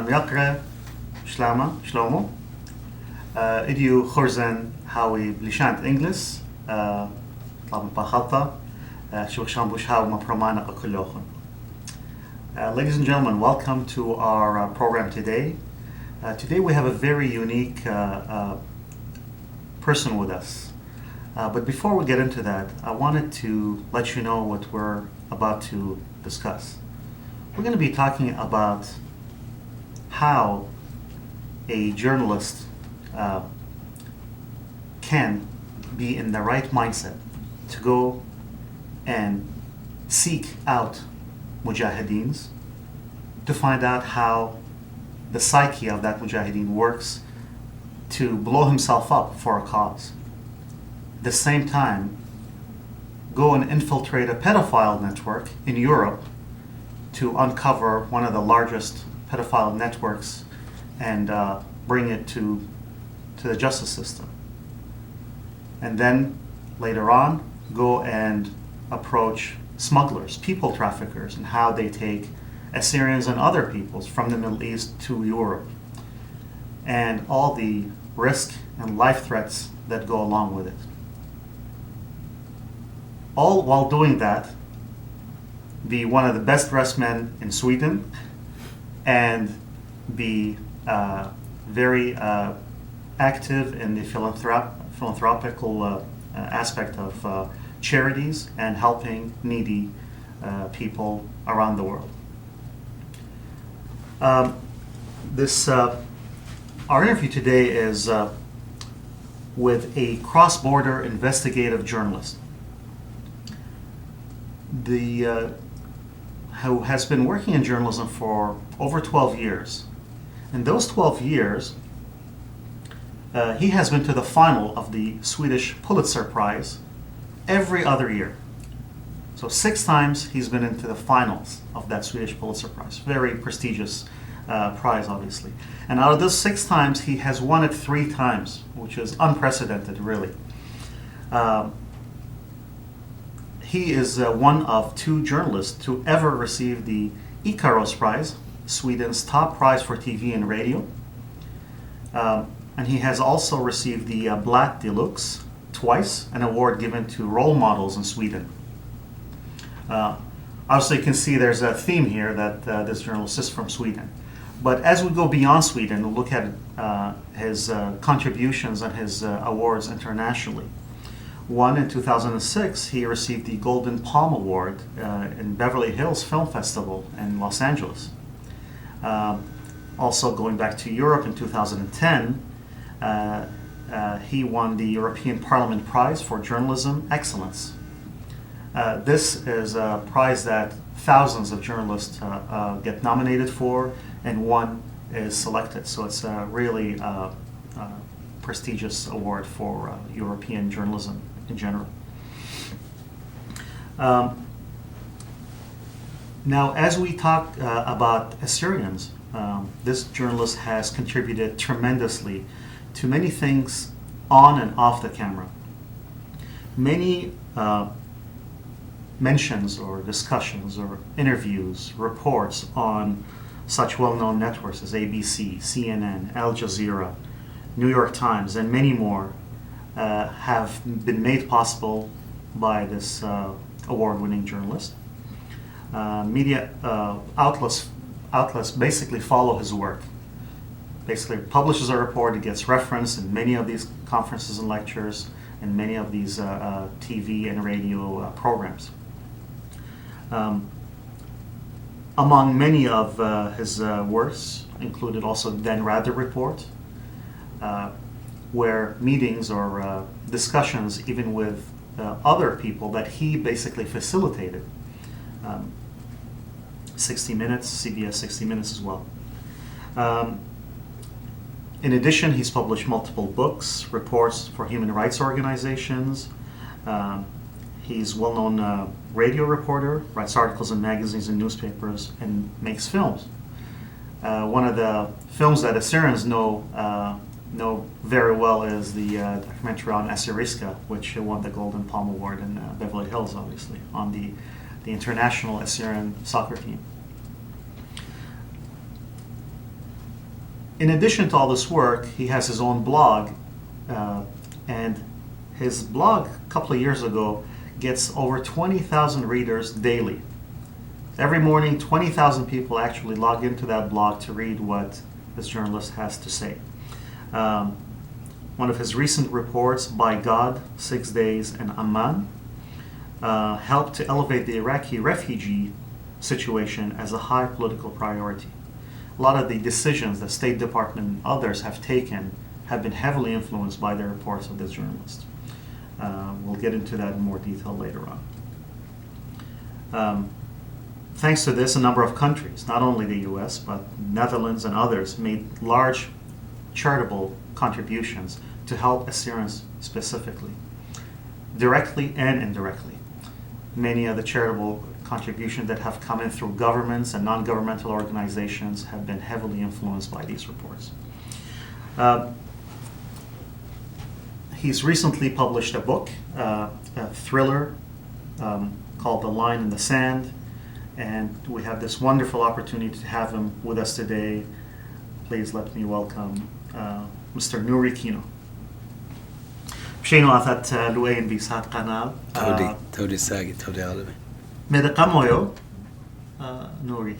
ميقرة شلومو إديو خرزن هاوي بليشانت إنجلس طبعا بخطة شو شامبوش هاو ما برمانا كلهم. Ladies and gentlemen, welcome to our program today. Today we have a very unique person with us. But before we get into that, I wanted to let you know what we're about to discuss. We're going to be talking about how a journalist can be in the right mindset to go and seek out mujahideens, to find out how the psyche of that mujahideen works to blow himself up for a cause. At the same time, go and infiltrate a pedophile network in Europe to uncover one of the largest pedophile networks and bring it to the justice system. And then later on, go and approach smugglers, people traffickers, and how they take Assyrians and other peoples from the Middle East to Europe, and all the risk and life threats that go along with it. All while doing that, be one of the best dressed men in Sweden, and be very active in the philanthropical aspect of charities and helping needy people around the world. Our interview today is with a cross-border investigative journalist who has been working in journalism for over 12 years. In those 12 years, he has been to the final of the Swedish Pulitzer Prize every other year. So 6 times he's been into the finals of that Swedish Pulitzer Prize. Very prestigious prize, obviously. And out of those 6 times, he has won it 3 times, which is unprecedented, really. He is one of 2 journalists to ever receive the Ikaros Prize, Sweden's top prize for TV and radio. And he has also received the Blatt Deluxe twice, an award given to role models in Sweden. Obviously, you can see there's a theme here that this journalist is from Sweden. But as we go beyond Sweden, we'll look at his contributions and his awards internationally. One, in 2006, he received the Golden Palm Award in Beverly Hills Film Festival in Los Angeles. Also, going back to Europe in 2010, he won the European Parliament Prize for Journalism Excellence. This is a prize that thousands of journalists get nominated for, and one is selected. So it's a really prestigious award for European journalism in general. Now, as we talk about Assyrians, this journalist has contributed tremendously to many things on and off the camera. Many mentions or discussions or interviews, reports on such well-known networks as ABC, CNN, Al Jazeera, New York Times, and many more have been made possible by this award-winning journalist. Media outlets basically follow his work. Basically publishes a report, it gets referenced in many of these conferences and lectures, and many of these TV and radio programs. Among many of his works included also the Dan Rather Report, where meetings or discussions even with other people that he basically facilitated. 60 Minutes, CBS 60 Minutes as well. In addition, he's published multiple books, reports for human rights organizations. He's a well-known radio reporter, writes articles in magazines and newspapers, and makes films. One of the films that Assyrians know very well is the documentary on Assyriska, which won the Golden Palm Award in Beverly Hills, obviously, on the international Assyrian soccer team. in addition to all this work, he has his own blog, and his blog a couple of years ago gets over 20,000 readers daily. Every morning, 20,000 people actually log into that blog to read what this journalist has to say. One of his recent reports, By God, 6 Days in Amman, helped to elevate the Iraqi refugee situation as a high political priority. A lot of the decisions that State Department and others have taken have been heavily influenced by the reports of this journalist. We'll get into that in more detail later on. Thanks to this, a number of countries, not only the US, but Netherlands and others, made large charitable contributions to help Assyrians specifically, directly and indirectly. Many of the charitable contributions that have come in through governments and non-governmental organizations have been heavily influenced by these reports. He's recently published a book, a thriller called The Line in the Sand, and we have this wonderful opportunity to have him with us today. Please let me welcome Mr. Nuri Kino. مشينو أثت لوين بيسات قناة. تودي ساقي تودي عالمي. ماذا قاموا Nuri?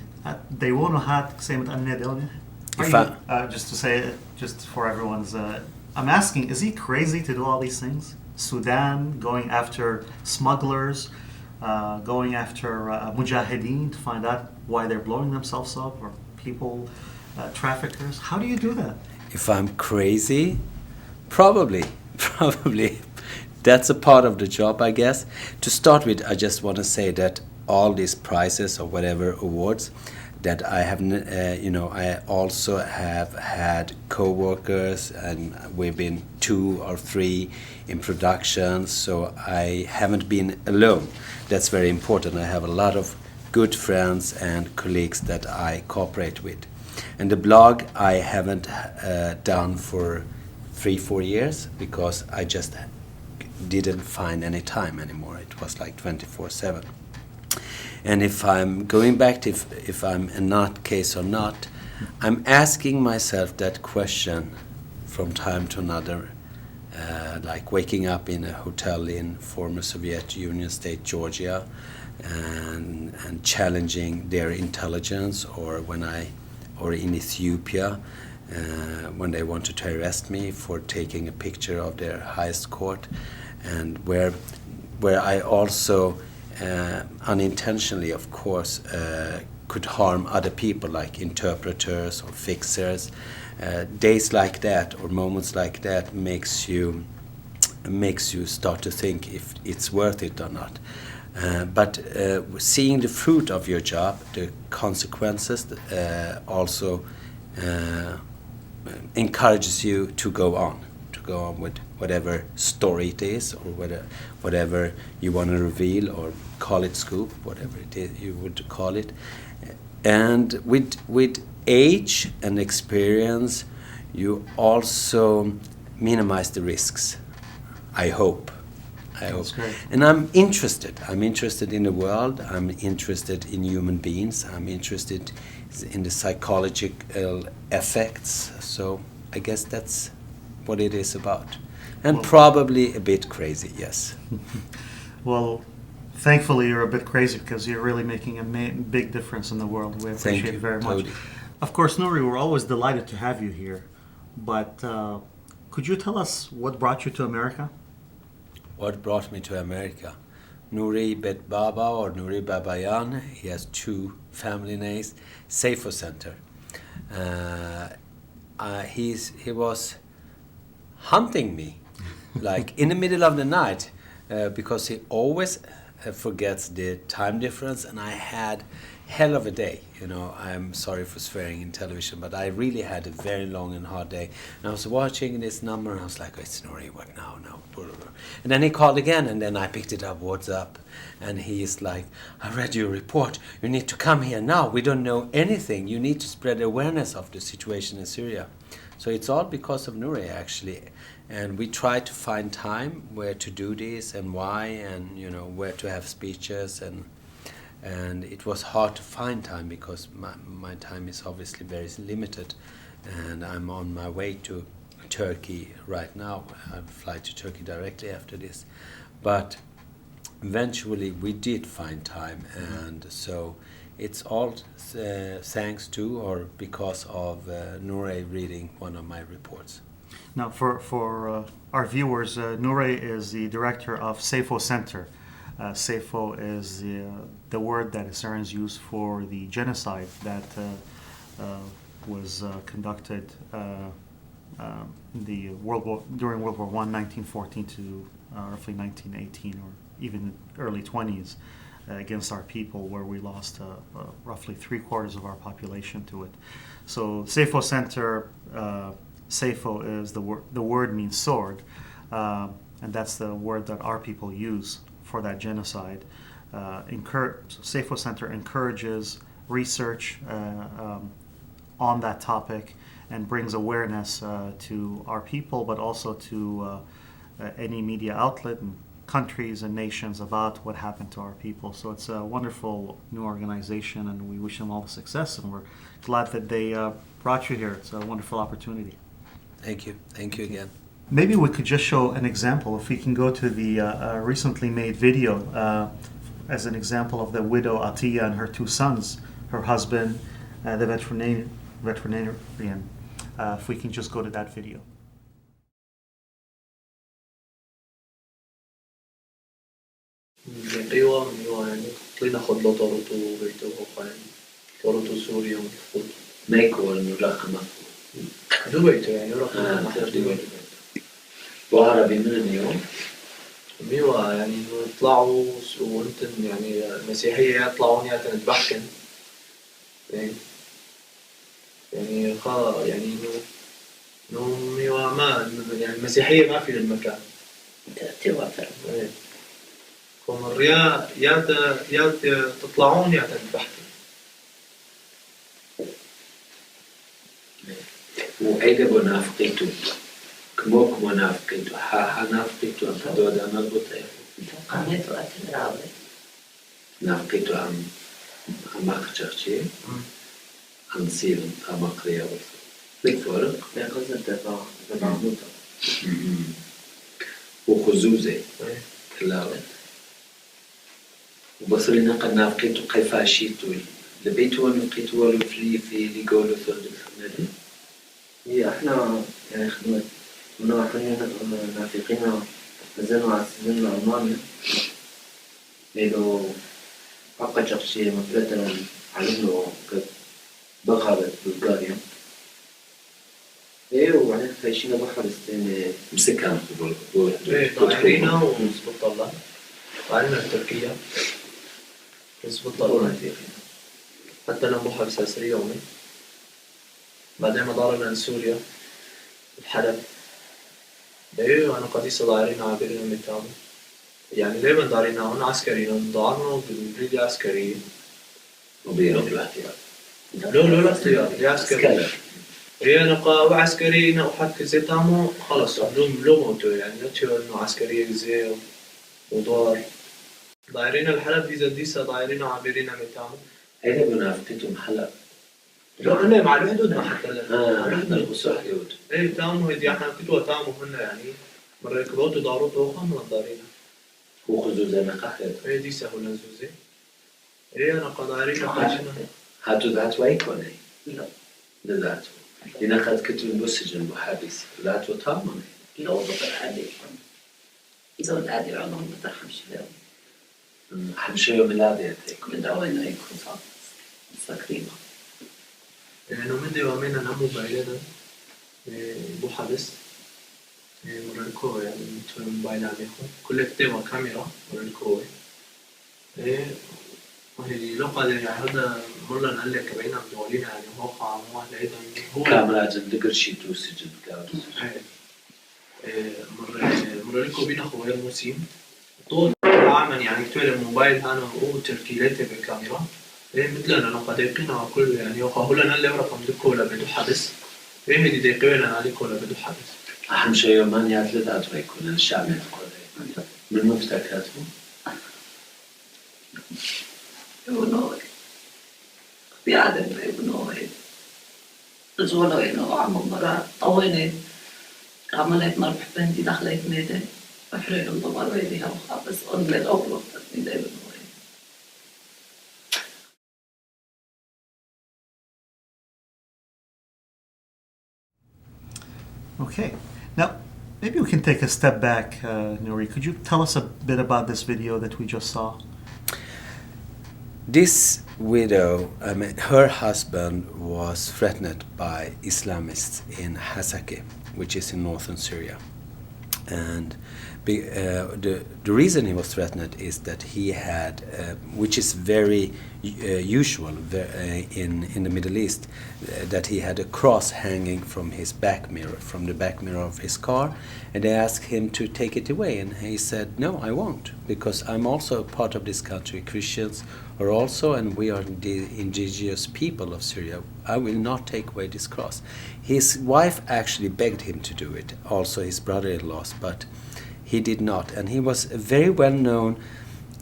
They won't have to say it. Just to say it, just for everyone's. I'm asking, is he crazy to do all these things? Sudan, going after smugglers, going after mujahideen to find out why they're blowing themselves up, or people, traffickers. How do you do that? If I'm crazy, probably. That's a part of the job, I guess. To start with, I just want to say that all these prizes or whatever awards that I have, I also have had co-workers, and we've been 2 or 3 in productions, so I haven't been alone. That's very important. I have a lot of good friends and colleagues that I cooperate with. And the blog I haven't done for 3-4 years because I just didn't find any time anymore. It was like 24/7. And if I'm going back to if I'm a nutcase or not, I'm asking myself that question from time to another, like waking up in a hotel in former Soviet Union state Georgia and challenging their intelligence, or in Ethiopia when they wanted to arrest me for taking a picture of their highest court, and where I also unintentionally, of course, could harm other people, like interpreters or fixers. Days like that or moments like that makes you start to think if it's worth it or not. But seeing the fruit of your job, the consequences, also encourages you to go on with whatever story it is, or whatever you want to reveal or call it scoop, whatever it is you would call it. And with age and experience, you also minimize the risks, I hope. That's great. And I'm interested in the world, I'm interested in human beings, I'm interested in the psychological effects, so I guess that's what it is about. And probably a bit crazy, yes. Well, thankfully you're a bit crazy because you're really making a big difference in the world. We appreciate it very much. Of course, Nuri, we're always delighted to have you here, but could you tell us what brought you to America? What brought me to America? Nuri Bet Baba or Nuri Babayan, he has 2 family names, Seifo Center. He was hunting me, like in the middle of the night, because he always forgets the time difference, and I had hell of a day. I'm sorry for swearing in television, but I really had a very long and hard day. And I was watching this number, and I was like, it's Nuri, what now? And then he called again, and then I picked it up, what's up? And he's like, I read your report. You need to come here now. We don't know anything. You need to spread awareness of the situation in Syria. So it's all because of Nuri, actually. And we try to find time where to do this and why, and where to have speeches, and it was hard to find time because my time is obviously very limited. and I'm on my way to Turkey right now. I'll fly to Turkey directly after this, but eventually we did find time, and so it's all thanks to or because of Nuri reading one of my reports. Now, for our viewers, Nuri is the director of SAFO Center. SAFO is the word that Assyrians use for the genocide that was conducted during World War I, 1914 to roughly 1918, or even early 20s, against our people, where we lost roughly 3/4 of our population to it. So SAFO Center, SAFO is the word means sword, and that's the word that our people use for that genocide. SAFO Center encourages research on that topic and brings awareness to our people, but also to any media outlet and countries and nations about what happened to our people. So it's a wonderful new organization, and we wish them all the success, and we're glad that they brought you here. It's a wonderful opportunity. Thank you. Thank you again. Maybe we could just show an example. If we can go to the recently made video as an example of the widow Atiya and her 2 sons, her husband, the veterinarian. If we can just go to that video. أيوة يعني طلعنا خد له طارته بيته وقاين طارته سوريا ومفقود ما يكون إنه رقم دو بيته يعني رقم دو وعربي من اليوم أيوة يعني إنه يطلعوا وأنتن يعني مسيحية يطلعون يتذبحكن يعني يعني إنه أيوة ما يعني المسيحية ما في المكان توافر كم الرياء يا تطلعون يا تذبحكن وأيضا منافقيته كموك منافقيته نافقيته أم حدودا مربوطة قامته أتنراوي نافقيته أم أخشى أم سيرن أم أقريا لك فرق لا قصد تبعموتا وخزوزة كلاوة وبصرنا قد نافقيته قيفاشيتو لبيتو ونفقيته ولفري في لقولو ثلث مدي هي احنا يعني خدمت مناحين نافقين نزلنا على السجن الألماني لأنه أقل شخصية مثلا علمنا قد بغرت بلغاريا إيه وبعدين خايشين بحر استنى مسكان طائرينا وزبط الله طائرينا تركيا وزبط الله حتى لما بحر ساسري يومي بعدين مضارنا لسوريا الحلب ايه انا قديس ضايرين عابرين المتام يعني ليه من دارينا هون عسكريين ضارنا بالبريد عسكري وبينهم الاحتياط لا اختيار يا عسكري ايه نقا وعسكريين وحك زيتامو خلص لو موتو يعني لا تشوف انه عسكريه زي ودار ضايرين الحلب دي زديسه ضايرين عابرين المتام أين منافقتهم حلب لا هن مع الحدود ما حتى نحن القصة حدود ايه تامو هدي احنا كتوة تامو هن يعني مرة كبوتو داروتو خام نضارينا وخزوزة نقاحت ايه دي سهولة زوزي ايه انا قدارينا قاشنا هاتو ذات ويكوني لا لذاته لنقد كتب بسجن محابس ذاته تامني لو بطر عادي زود عادي عمرهم بطرحم شباب حمشي يوم ميلادي كل دعوة يكون صعب سكريمة يعني مدي وامينا نمو بايلنا بوحبس مرنكو يعني متوى موبايل عليكم كل كتابة كاميرا مرنكو وهي لو قادر يعني هذا مرة نقول لك بينا مدولين يعني هو قاموا أيضا هو كاميرا جندقر شيتو سجن كاميرا مرة لكم بينا خويا الموسيم طول عامل يعني كتير الموبايل أنا وتركيلاتي بالكاميرا مثلنا نقديقنا كل يعني وقهولنا اللي ورقم دكولا بدو حبس هدي دقيقة عليك ولا بدو حبس أهم شيء يومان يعتلد أتويكون الشعب يقول من مفتكاتهم يبنوي بيعدم يبنوي الزولو إنه عمو مرة طوينة عملت مربح بنتي دخلت ميتة بحرق الضبار ويديها وخا بس أنجل الأول وقت من دايما Okay, now maybe we can take a step back, Nuri. Could you tell us a bit about this video that we just saw? This widow, I mean, her husband was threatened by Islamists in Hasaki, which is in northern Syria. And the reason he was threatened is that he had, which is very usual in the Middle East, that he had a cross hanging from his back mirror, from the back mirror of his car, and they asked him to take it away, and he said, "No, I won't, because I'm also a part of this country. Christians are also, and we are the indigenous people of Syria. I will not take away this cross." His wife actually begged him to do it, also his brother-in-law, but he did not. And he was a very well-known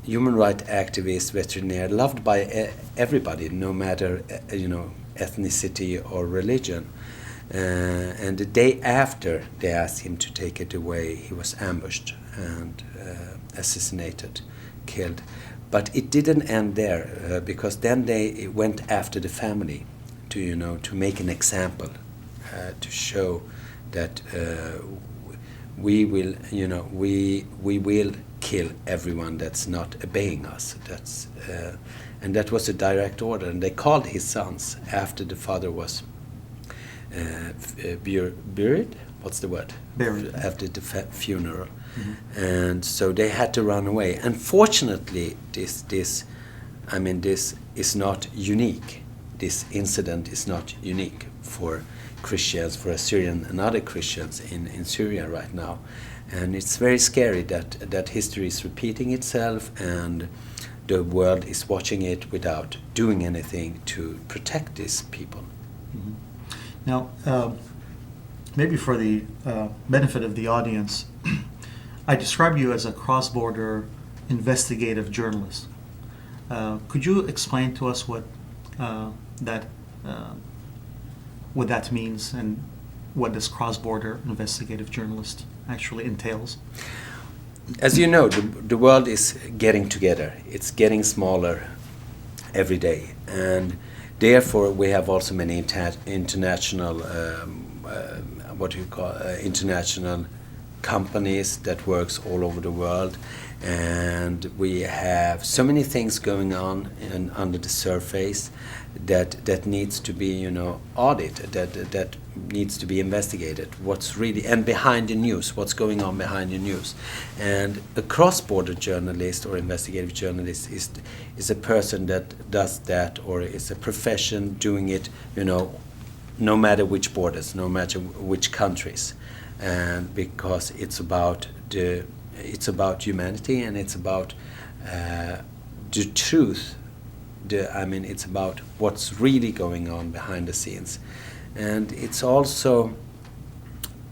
human rights activist, veterinarian, loved by everybody, no matter ethnicity or religion. And the day after they asked him to take it away, he was ambushed and assassinated, killed. But it didn't end there, because then they went after the family to make an example, to show that we will kill everyone that's not obeying us. And that was a direct order. And they called his sons after the father was buried. What's the word? Buried. After the funeral. Mm-hmm. And so they had to run away. Unfortunately, this is not unique. This incident is not unique for Christians, for Assyrian and other Christians in Syria right now. And it's very scary that history is repeating itself and the world is watching it without doing anything to protect these people. Mm-hmm. Now, maybe for the benefit of the audience, I describe you as a cross-border investigative journalist. Could you explain to us what that means and what this cross-border investigative journalist actually entails? As you know, the world is getting together. It's getting smaller every day, and therefore we have also many international international companies that works all over the world, and we have so many things going on under the surface that needs to be audited, that needs to be investigated, what's really, and behind the news, what's going on behind the news. And a cross-border journalist or investigative journalist is a person that does that, or is a profession doing it no matter which borders, no matter which countries, and because it's about humanity, and it's about the truth. It's about what's really going on behind the scenes. And it's also,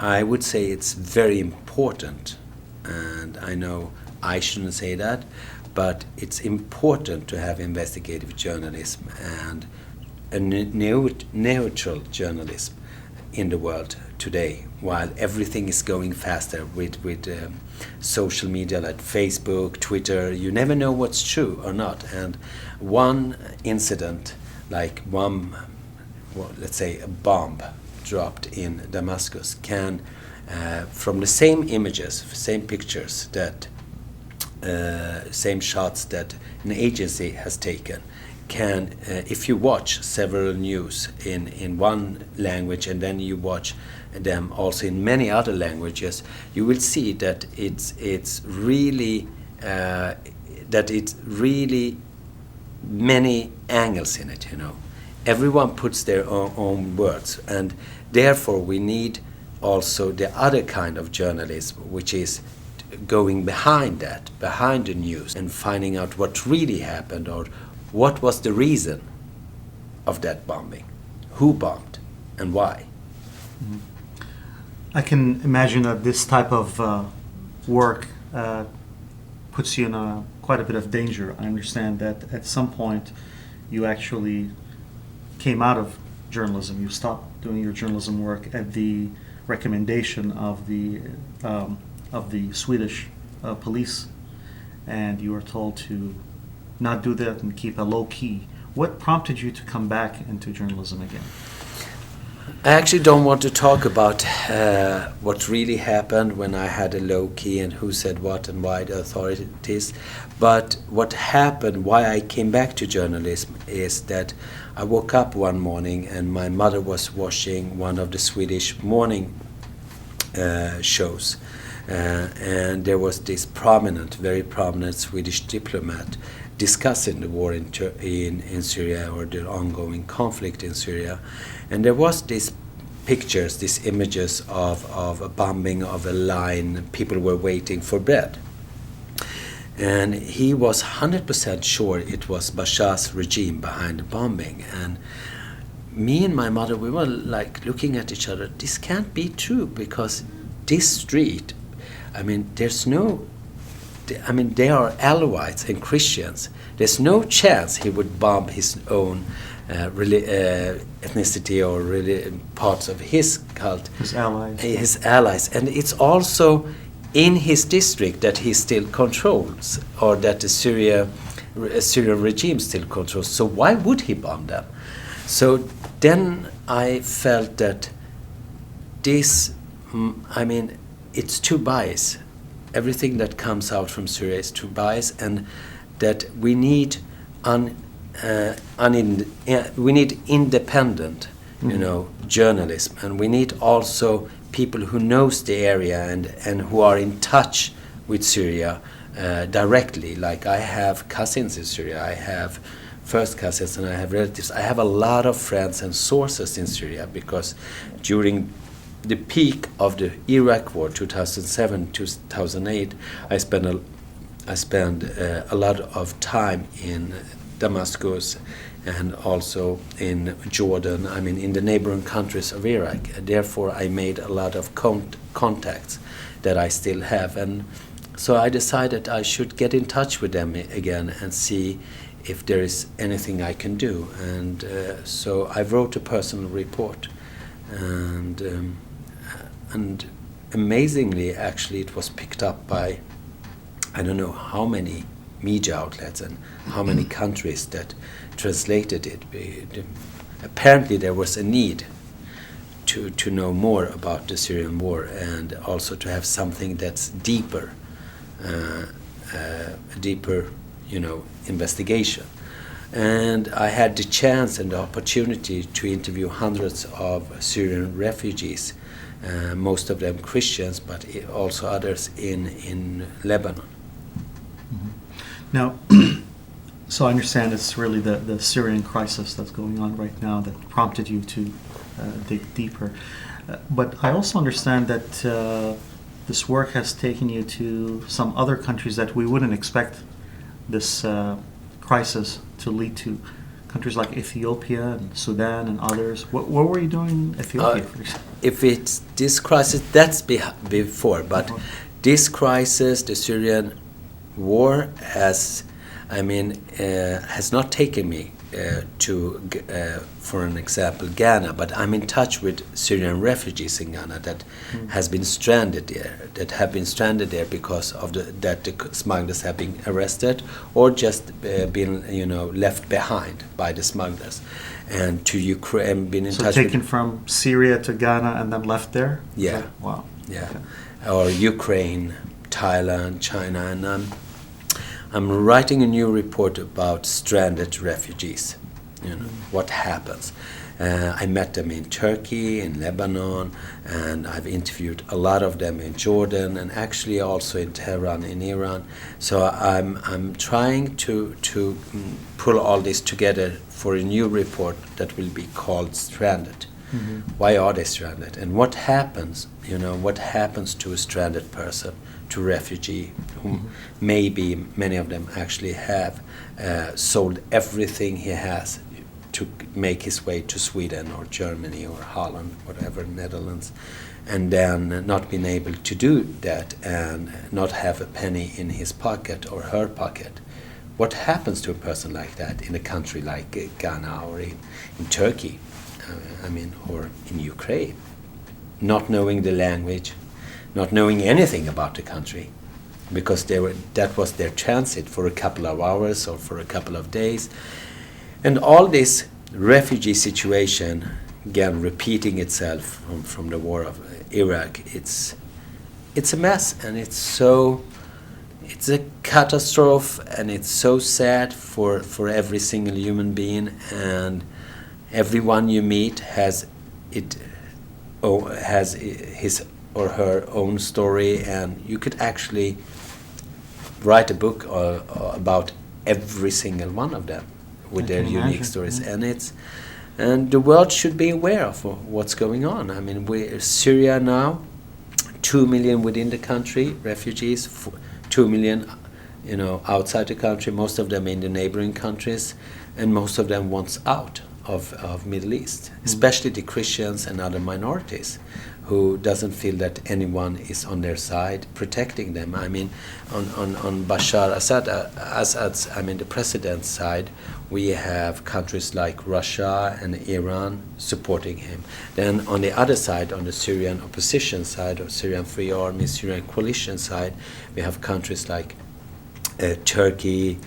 I would say, it's very important, and I know I shouldn't say that, but it's important to have investigative journalism and a neutral journalism in the world today, while everything is going faster with social media like Facebook, Twitter. You never know what's true or not. And one incident, like let's say a bomb dropped in Damascus, can, from the same images, same pictures, same shots that an agency has taken, can, if you watch several news in one language and then you watch them also in many other languages, you will see that it's really many angles in it. Everyone puts their own words, and therefore we need also the other kind of journalism, which is going behind the news, and finding out what really happened, or what was the reason of that bombing, who bombed, and why. Mm-hmm. I can imagine that this type of work puts you in quite a bit of danger. I understand that at some point you actually came out of journalism. You stopped doing your journalism work at the recommendation of the Swedish police, and you were told to not do that and keep a low key. What prompted you to come back into journalism again? I actually don't want to talk about what really happened when I had a low key and who said what and why the authorities. But what happened, why I came back to journalism, is that I woke up one morning and my mother was watching one of the Swedish morning shows. And there was this very prominent Swedish diplomat discussing the war in Syria, or the ongoing conflict in Syria. And there was these pictures, these images of a bombing of a line, people were waiting for bread. And he was 100% sure it was Bashar's regime behind the bombing. And me and my mother, we were like looking at each other, this can't be true, because this street, they are Alawites and Christians. There's no chance he would bomb his own ethnicity or parts of his cult. His allies. His allies. And it's also in his district that he still controls, or that the Syrian regime still controls. So why would he bomb them? So then I felt that this, it's too biased. Everything that comes out from Syria is too biased, and that we need independent, journalism, and we need also people who knows the area and who are in touch with Syria directly. Like I have cousins in Syria, I have first cousins, and I have relatives. I have a lot of friends and sources in Syria, because during the peak of the Iraq War, 2007-2008, I spent a lot of time in Damascus and also in Jordan, in the neighboring countries of Iraq. Therefore, I made a lot of contacts that I still have. And so I decided I should get in touch with them again and see if there is anything I can do. And so I wrote a personal report. And amazingly, actually, it was picked up by I don't know how many media outlets and how many countries that translated it. Apparently, there was a need to know more about the Syrian war, and also to have something that's deeper, a deeper, investigation. And I had the chance and the opportunity to interview hundreds of Syrian refugees, most of them Christians, but also others in Lebanon. Mm-hmm. Now, so I understand it's really the Syrian crisis that's going on right now that prompted you to dig deeper. But I also understand that this work has taken you to some other countries that we wouldn't expect this crisis to lead to. Countries like Ethiopia and Sudan and others. What were you doing in Ethiopia? If it's this crisis, that's before. But this crisis, the Syrian war, has not taken me to, for an example, Ghana. But I'm in touch with Syrian refugees in Ghana that have been stranded there because of that the smugglers have been arrested or just been left behind by the smugglers. And to Ukraine, been in touch. So taken from Syria to Ghana and then left there? Yeah. Wow. Yeah. Okay. Or Ukraine, Thailand, China, and I'm writing a new report about stranded refugees. What happens. I met them in Turkey, in Lebanon, and I've interviewed a lot of them in Jordan, and actually also in Tehran, in Iran. So I'm trying to pull all this together for a new report that will be called Stranded. Mm-hmm. Why are they stranded? And what happens? What happens to a stranded person, to refugee, whom maybe many of them actually have sold everything he has to make his way to Sweden or Germany or Holland, whatever, Netherlands, and then not been able to do that and not have a penny in his pocket or her pocket. What happens to a person like that in a country like Ghana or in Turkey? or in Ukraine, not knowing the language, not knowing anything about the country, because that was their transit for a couple of hours or for a couple of days. And all this refugee situation, again repeating itself from the war of Iraq, it's a mess, and it's a catastrophe, and it's so sad for every single human being, and everyone you meet has his or her own story, and you could actually write a book about every single one of them with their unique stories. Yeah. And the world should be aware of what's going on. I mean, Syria now, 2 million within the country, refugees, 2 million, outside the country, most of them in the neighboring countries, and most of them wants out of Middle East, especially the Christians and other minorities, who doesn't feel that anyone is on their side protecting them. I mean, on Bashar Assad's, the president's side, we have countries like Russia and Iran supporting him. Then on the other side, on the Syrian opposition side, or Syrian Free Army, Syrian coalition side, we have countries like Turkey,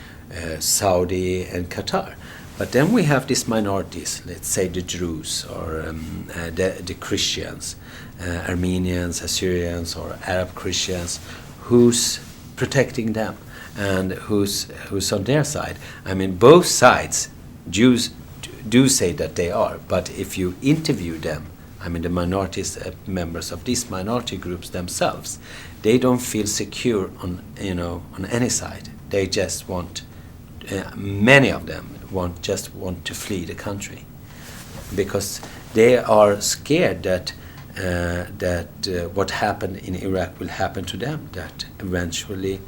Saudi, and Qatar. But then we have these minorities, let's say the Druze or the Christians, Armenians, Assyrians, or Arab Christians, who's protecting them and who's on their side. I mean, both sides, Jews do say that they are, but if you interview them, the minorities, members of these minority groups themselves, they don't feel secure on any side. They just want, many of them want to flee the country, because they are scared that what happened in Iraq will happen to them, that eventually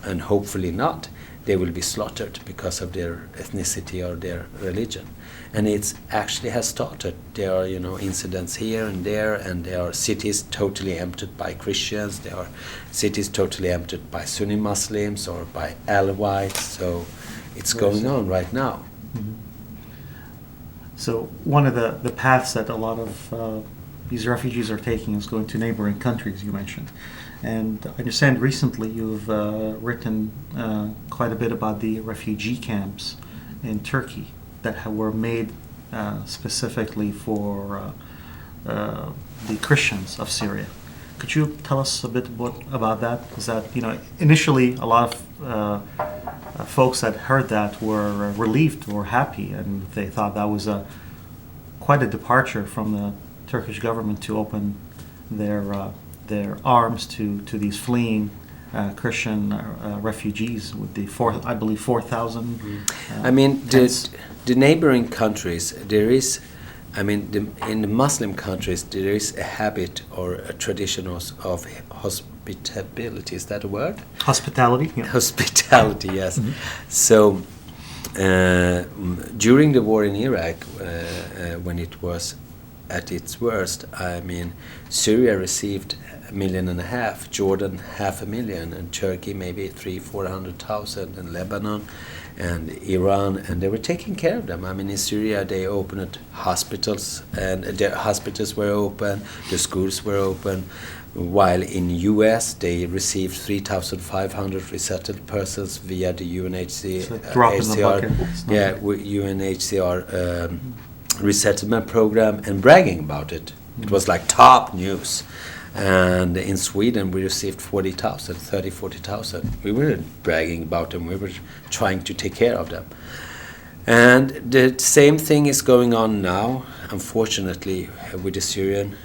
and hopefully not, they will be slaughtered because of their ethnicity or their religion. And it actually has started. There are incidents here and there, and there are cities totally emptied by Christians, there are cities totally emptied by Sunni Muslims or by Alawites, so it's going on right now. Mm-hmm. So one of the paths that a lot of these refugees are taking is going to neighboring countries, you mentioned. And I understand recently you've written quite a bit about the refugee camps in Turkey that were made specifically for the Christians of Syria. Could you tell us a bit about that? Because that, initially a lot of folks that heard that were relieved or happy, and they thought that was quite a departure from the Turkish government to open their arms to these fleeing Christian refugees with the 4,000. The neighboring countries, there is, in the Muslim countries, there is a habit or a tradition of hospitality. Is that a word? Hospitality. Yeah. Hospitality, yes. Mm-hmm. So during the war in Iraq, when it was at its worst, Syria received 1.5 million, Jordan 500,000, and Turkey maybe 300,000-400,000, and Lebanon and Iran, and they were taking care of them. In Syria they opened hospitals, and their hospitals were open, the schools were open, while in US they received 3,500 resettled persons via the UNHCR, UNHCR resettlement program, and bragging about it. It was like top news. And in Sweden we received 40,000. We weren't bragging about them, we were trying to take care of them. And the same thing is going on now, unfortunately, with the Syrian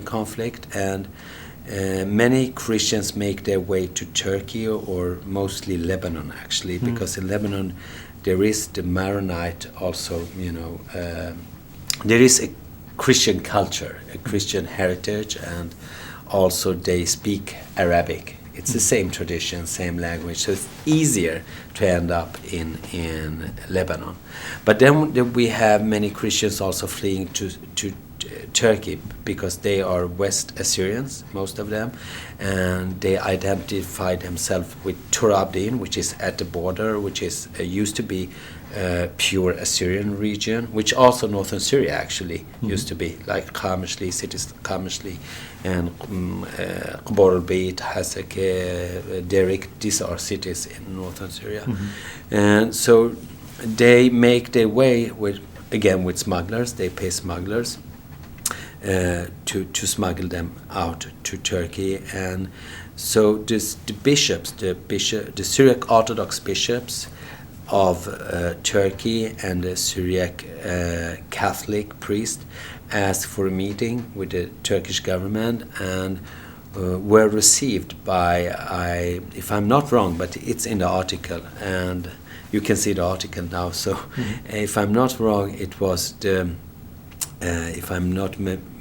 conflict, and many Christians make their way to Turkey, or mostly Lebanon actually, because in Lebanon there is the Maronite also, there is a Christian culture, a Christian heritage, and also they speak Arabic. It's the same tradition, same language, so it's easier to end up in Lebanon. But then we have many Christians also fleeing to Turkey, because they are West Assyrians, most of them, and they identify themselves with Tur Abdin, which is at the border, which is used to be pure Assyrian region, which also northern Syria actually used to be, like Qamishli, cities Qamishli, and Qubor al-Bayt, Hasake, Derik. These are cities in northern Syria. And so they make their way with smugglers. They pay smugglers to smuggle them out to Turkey. And so the Syriac Orthodox bishops of Turkey and the Syriac Catholic priest asked for a meeting with the Turkish government and were received by, if I'm not wrong, but it's in the article, and you can see the article now. So if I'm not wrong, it was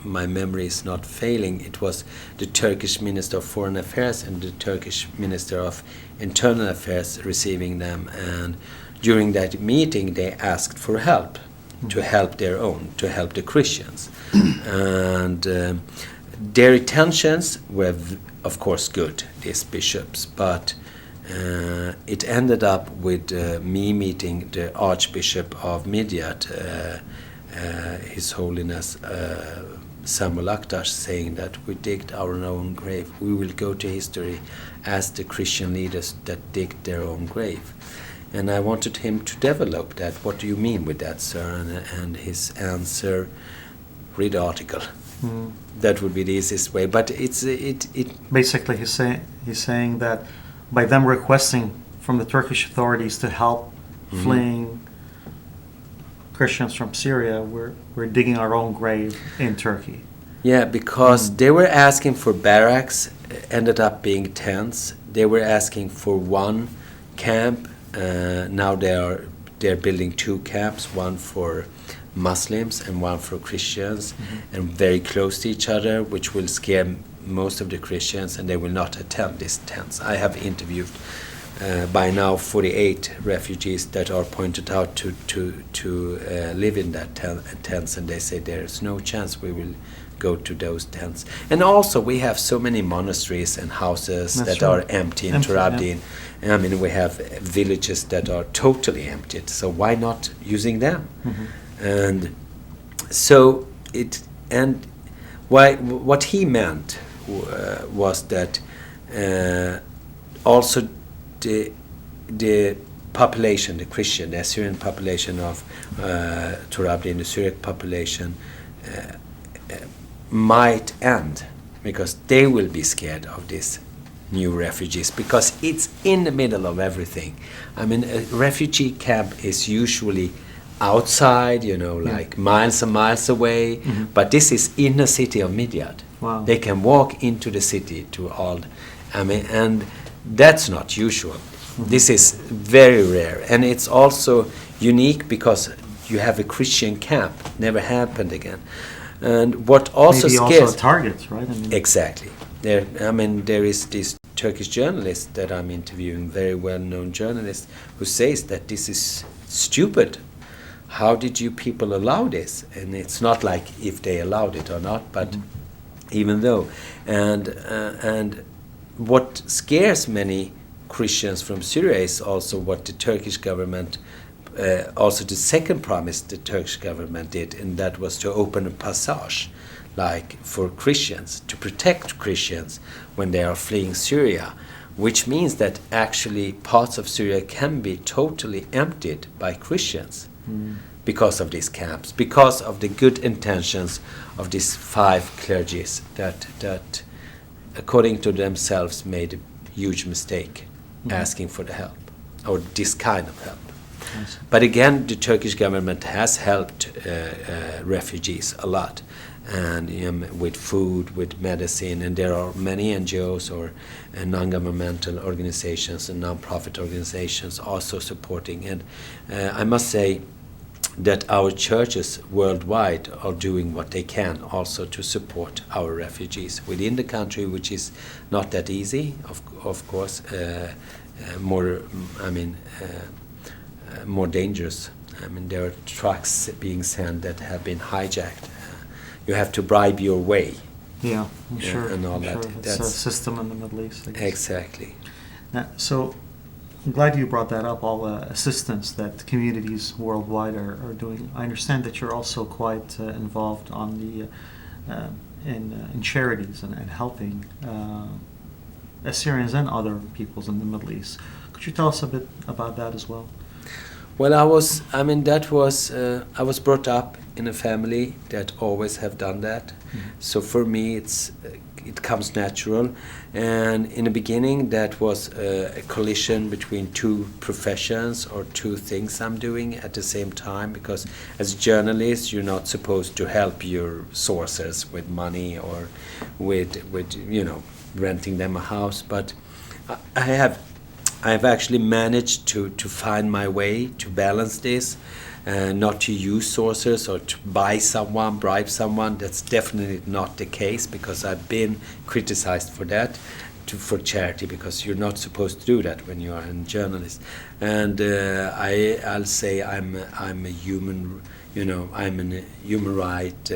my memory is not failing, it was the Turkish Minister of Foreign Affairs and the Turkish Minister of Internal Affairs receiving them, and during that meeting they asked for help, to help the Christians. And their intentions were of course good, these bishops, but it ended up with me meeting the Archbishop of Midyat, His Holiness Samuel Aktash, saying that we digged our own grave. We will go to history as the Christian leaders that digged their own grave. And I wanted him to develop that. What do you mean with that, sir? And his answer, read the article. That would be the easiest way. But it basically he's saying that by them requesting from the Turkish authorities to help fleeing Christians from Syria, we're digging our own grave in Turkey. Yeah, because they were asking for barracks, ended up being tents. They were asking for one camp. Now they're building two camps, one for Muslims and one for Christians, and very close to each other, which will scare most of the Christians, and they will not attend these tents. I have interviewed by now 48 refugees that are pointed out to live in that tents, and they say there's no chance we will go to those tents. And also we have so many monasteries and houses that are empty in Turabdin. I mean, we have villages that are totally emptied, so why not using them? And so what he meant was that also the population, the Christian, the Assyrian population of Turabdin, the Syriac population, might end, because they will be scared of these new refugees, because it's in the middle of everything. I mean, a refugee camp is usually outside, like miles and miles away, but this is in the city of Midyat. Wow. They can walk into the city and that's not usual. This is very rare, and it's also unique because you have a Christian camp. Never happened again. And what also maybe scares also targets, right? Exactly. There is this Turkish journalist that I'm interviewing, very well-known journalist, who says that this is stupid. How did you people allow this? And it's not like if they allowed it or not, but even though. And what scares many Christians from Syria is also what the Turkish government, also the second promise the Turkish government did, and that was to open a passage, like for Christians, to protect Christians when they are fleeing Syria, which means that actually parts of Syria can be totally emptied by Christians because of these camps, because of the good intentions of these 5 clergies that according to themselves made a huge mistake asking for the help, or this kind of help. Yes. But again, the Turkish government has helped refugees a lot, and with food, with medicine, and there are many NGOs or non-governmental organizations and non-profit organizations also supporting. And I must say that our churches worldwide are doing what they can also to support our refugees within the country, which is not that easy, of course, more dangerous. I mean, there are trucks being sent that have been hijacked. You have to bribe your way. Yeah, I'm sure. And all I'm that. sure. It's a system in the Middle East, I guess. Exactly. So I'm glad you brought that up, all the assistance that communities worldwide are doing. I understand that you're also quite involved on the in charities and helping Assyrians and other peoples in the Middle East. Could you tell us a bit about that as well? Well, I was brought up in a family that always have done that. So for me, it comes natural. And in the beginning, that was a collision between two professions or two things I'm doing at the same time, because as journalists, you're not supposed to help your sources with money or with renting them a house. But I have actually managed to find my way to balance this, not to use sources or to bribe someone. That's definitely not the case, because I've been criticized for that, for charity, because you're not supposed to do that when you are a journalist. And I'll say I'm a human, I'm a human rights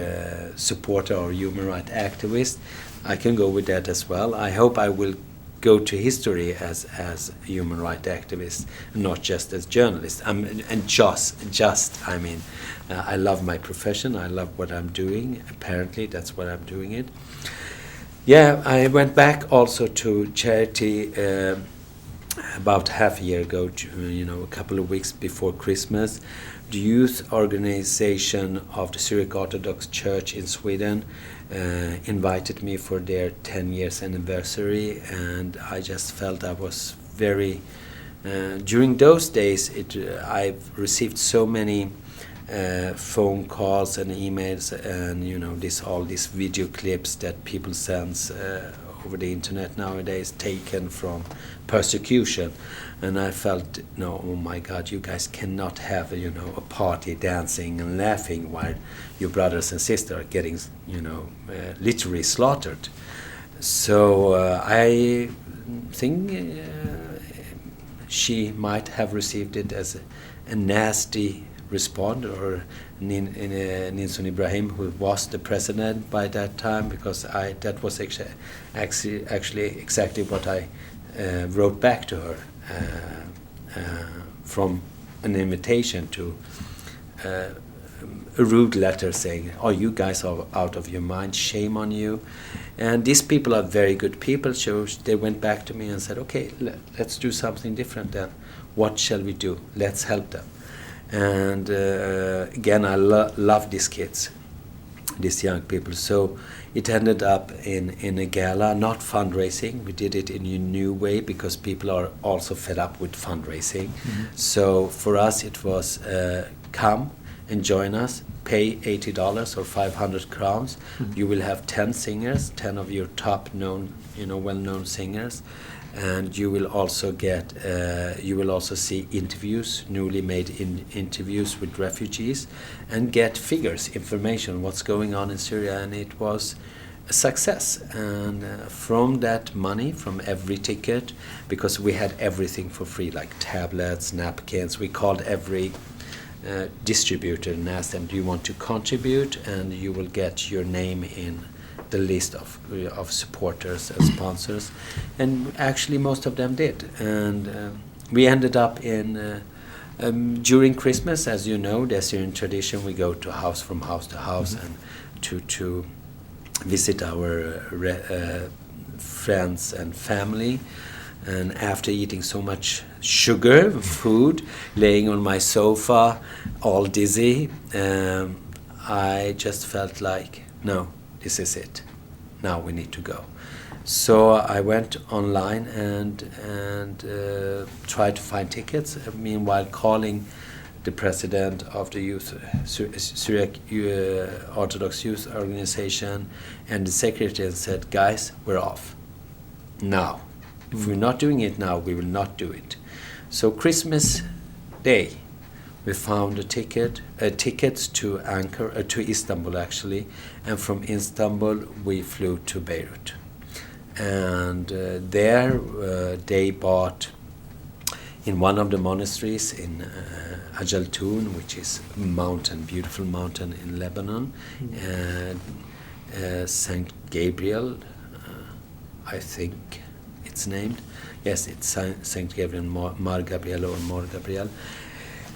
supporter or human rights activist. I can go with that as well. I hope I will go to history as a human rights activist, not just as journalist. I love my profession. I love what I'm doing. Apparently, that's what I'm doing it. Yeah, I went back also to charity about half a year ago, a couple of weeks before Christmas. The youth organization of the Syriac Orthodox Church in Sweden invited me for their 10 years anniversary, and I just felt I was very during those days I've received so many phone calls and emails and all these video clips that people send over the internet nowadays, taken from persecution. And I felt, oh my God, you guys cannot have a party dancing and laughing while your brothers and sisters are getting literally slaughtered. So I think she might have received it as a nasty response, or Ninsun Ibrahim, who was the president by that time, because that was actually exactly what I wrote back to her from an invitation to a rude letter saying, "Oh, you guys are out of your mind, shame on you." And these people are very good people, so they went back to me and said, "Okay, let's do something different then. What shall we do? Let's help them." And again, I love these kids, these young people. So it ended up in a gala, not fundraising. We did it in a new way because people are also fed up with fundraising. Mm-hmm. So for us, it was come and join us, pay $80 or 500 crowns. Mm-hmm. You will have 10 singers, 10 of your top known, well-known singers. And you will also get, you will also see interviews, newly made interviews with refugees, and get figures, information, what's going on in Syria. And it was a success. And from that money, from every ticket, because we had everything for free, like tablets, napkins, we called every distributor and asked them, do you want to contribute? And you will get your name in the list of supporters and sponsors, and actually most of them did. And we ended up in during Christmas, as you know, the Assyrian tradition, we go to house from house to house, mm-hmm. and to visit our friends and family. And after eating so much sugar food, laying on my sofa, all dizzy, I just felt like, no, this is it. Now we need to go. So I went online and tried to find tickets. Meanwhile, calling the president of the youth Syriac Orthodox Youth Organization and the secretary, and said, "Guys, we're off now. If we're not doing it now, we will not do it." So Christmas Day, we found tickets to to Istanbul actually, and from Istanbul we flew to Beirut. And there they bought in one of the monasteries in Ajaltun, which is a mountain, beautiful mountain in Lebanon, Saint Gabriel, I think it's named. Yes, it's Saint Gabriel, Mar Gabriel or Mor Gabriel.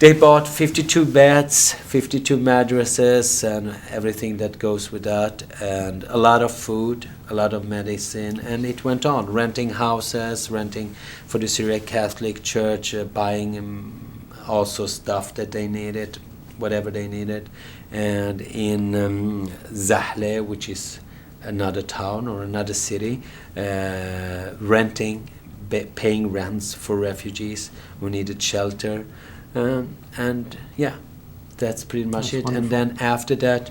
They bought 52 beds, 52 mattresses, and everything that goes with that, and a lot of food, a lot of medicine, and it went on, renting houses, renting for the Syriac Catholic Church, buying also stuff that they needed, whatever they needed. And in Zahle, which is another town or another city, renting, paying rents for refugees who needed shelter. And yeah, that's pretty much it. Wonderful. And then after that,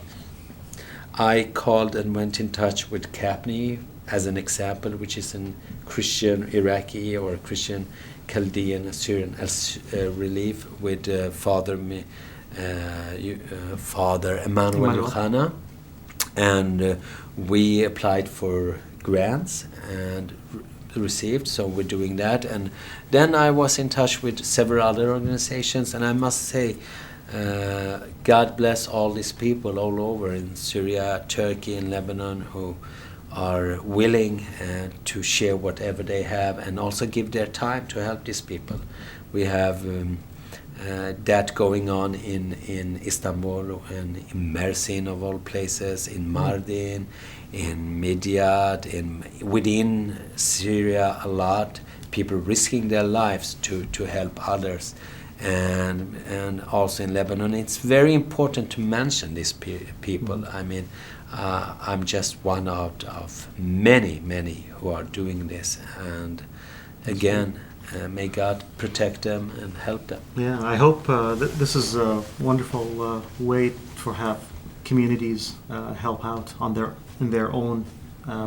I called and went in touch with Kapni as an example, which is a Christian Iraqi or Christian Chaldean Assyrian relief with Father Emmanuel Yohana. And we applied for grants and received, so we're doing that. And then I was in touch with several other organizations, and I must say, God bless all these people all over in Syria, Turkey, and Lebanon who are willing to share whatever they have and also give their time to help these people. We have that going on in Istanbul and in Mersin of all places, in Mardin, in Midyat, within Syria a lot, people risking their lives to help others, and also in Lebanon. It's very important to mention these people. I mean, I'm just one out of many who are doing this, and again, may God protect them and help them. Yeah, I hope this is a wonderful way to have communities help out in their own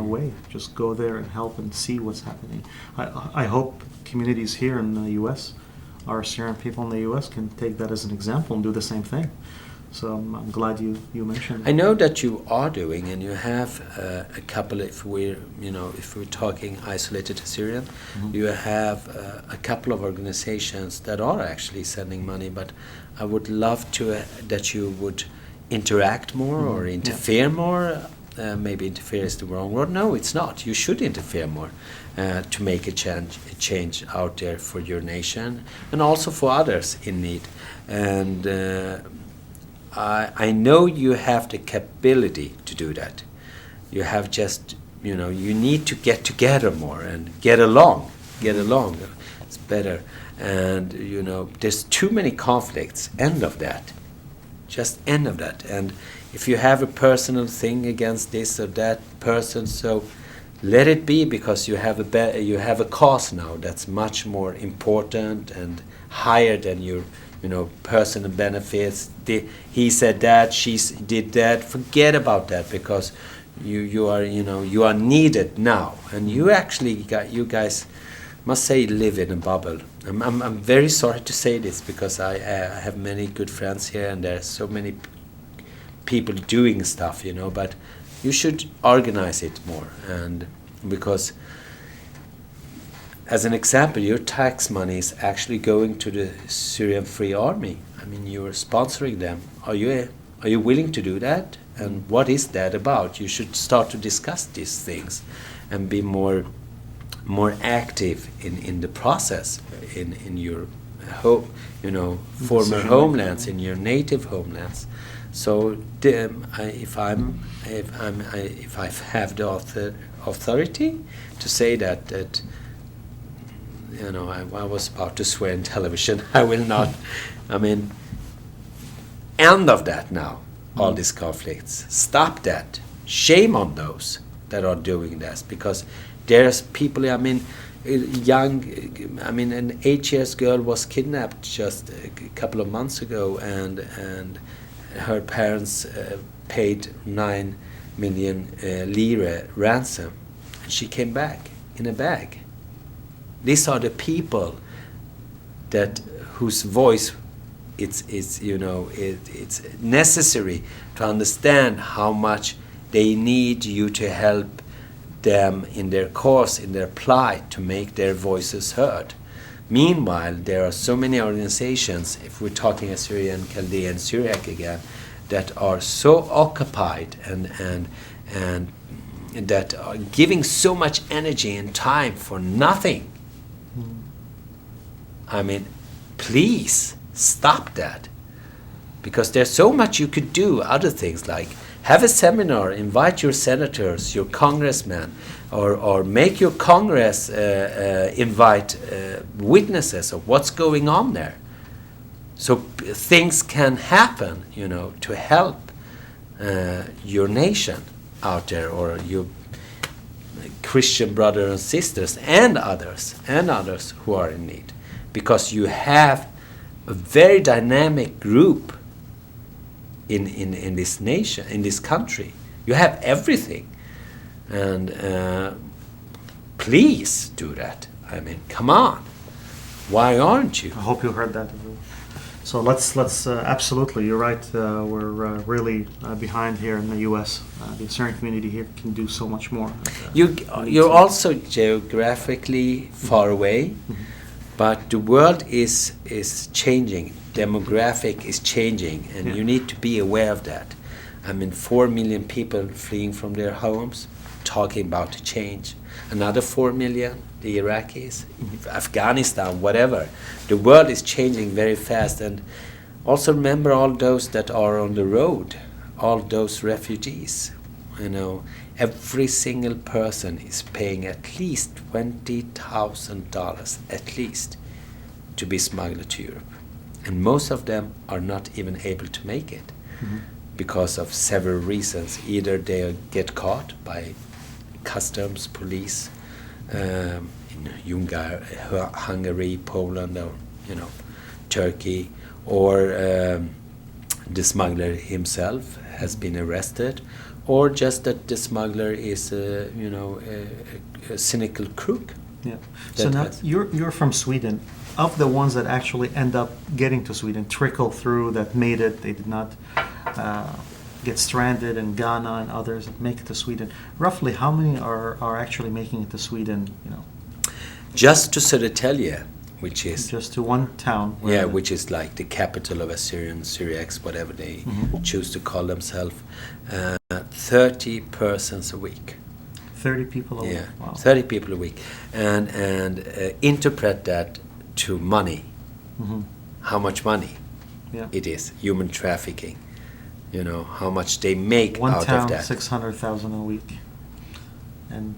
way. Just go there and help and see what's happening. I hope communities here in the U.S., our Syrian people in the U.S., can take that as an example and do the same thing. So I'm glad you mentioned I know that you are doing, and you have a couple. If we're talking isolated Syrian, you have a couple of organizations that are actually sending money. But I would love to that you would interact more or interfere more. Maybe interfere is the wrong word. No, it's not. You should interfere more to make a change out there for your nation and also for others in need. And I know you have the capability to do that. You have just, you need to get together more and get along. It's better. And, there's too many conflicts. End of that. Just end of that. And if you have a personal thing against this or that person, so let it be, because you have a cause now that's much more important and higher than your personal benefits. He said that, she did that. Forget about that, because you are needed now, and you guys must say live in a bubble. I'm very sorry to say this, because I have many good friends here, and there's so many people doing stuff, but you should organize it more, and because, as an example, your tax money is actually going to the Syrian Free Army. I mean, you are sponsoring them. Are you willing to do that? And what is that about? You should start to discuss these things and be more active in the process in your former homelands, in your native homelands. So if I have the authority to say that I was about to swear in television. I will not. I mean, end of that now. All these conflicts. Stop that. Shame on those that are doing this, because there's people. I mean, an 8-year-old girl was kidnapped just a couple of months ago, and her parents paid 9 million lira ransom, and she came back in a bag. These are the people whose voice it's necessary to understand how much they need you to help them in their cause, in their plight, to make their voices heard. Meanwhile, there are so many organizations, if we're talking Assyrian, Chaldean, Syriac again, that are so occupied and that are giving so much energy and time for nothing. I mean, please stop that, because there's so much you could do. Other things like have a seminar, invite your senators, your congressmen, or make your Congress invite witnesses of what's going on there, so things can happen, you know, to help your nation out there, or your Christian brothers and sisters, and others who are in need, because you have a very dynamic group in this nation, in this country. You have everything, and please do that. I mean, come on, why aren't you? I hope you heard that. So let's absolutely, you're right. We're really behind here in the U.S. The Assyrian community here can do so much more. You're also geographically far away, but the world is changing. Demographic is changing, and you need to be aware of that. I mean, 4 million people fleeing from their homes, talking about the change. Another 4 million, the Iraqis, Afghanistan, whatever. The world is changing very fast, and also remember all those that are on the road, all those refugees. You know, every single person is paying at least $20,000 at least to be smuggled to Europe. And most of them are not even able to make it because of several reasons. Either they get caught by customs, police in Hungary, Poland, or Turkey, or the smuggler himself has been arrested, or just that the smuggler is a cynical crook. Yeah. So now you're from Sweden. Of the ones that actually end up getting to Sweden, trickle through, that made it, they did not get stranded in Ghana, and others that make it to Sweden, roughly how many are actually making it to Sweden? Just to Södertälje, which is just to one town. Which is like the capital of Assyrian, Syriacs, whatever they choose to call themselves. 30 persons a week. 30 people a week. Wow. 30 people a week, and interpret that to money. How much money it is, human trafficking. How much they make one out town, of that. 600,000 a week, and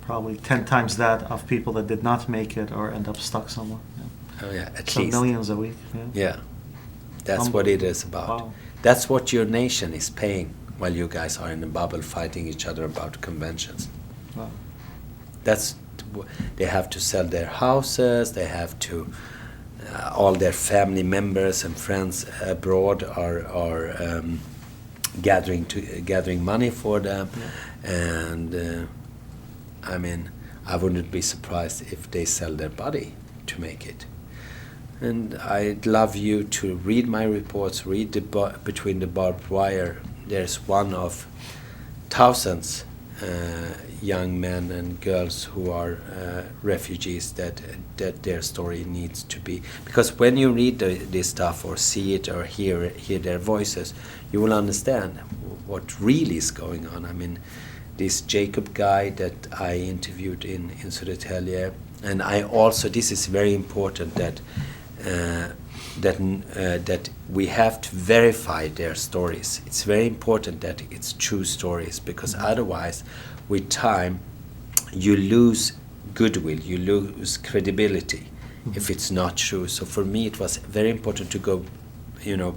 probably 10 times that of people that did not make it or end up stuck somewhere. Oh yeah, at so least millions a week. Yeah, that's what it is about. Wow. That's what your nation is paying while you guys are in a bubble fighting each other about conventions. Wow. They have to sell their houses. They have to. All their family members and friends abroad are gathering money for them, and I mean, I wouldn't be surprised if they sell their body to make it. And I'd love you to read my reports. Read Between the Barbed Wire. There's one of thousands. Young men and girls who are refugees that their story needs to be, because when you read this stuff or see it or hear their voices, you will understand what really is going on. I mean, this Jacob guy that I interviewed in Södertälje, and I also, this is very important that we have to verify their stories. It's very important that it's true stories, because otherwise, with time, you lose goodwill, you lose credibility if it's not true. So for me, it was very important to go,